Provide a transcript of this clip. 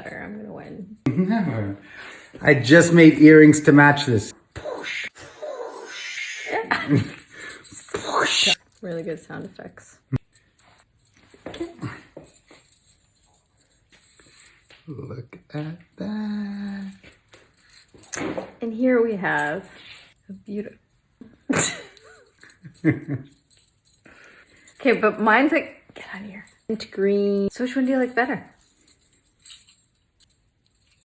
better. I'm gonna win. Never. I just made earrings to match this. Really good sound effects. Look at that. And here we have a beautiful... Okay, but mine's like, get out of here. Mint green. So which one do you like better?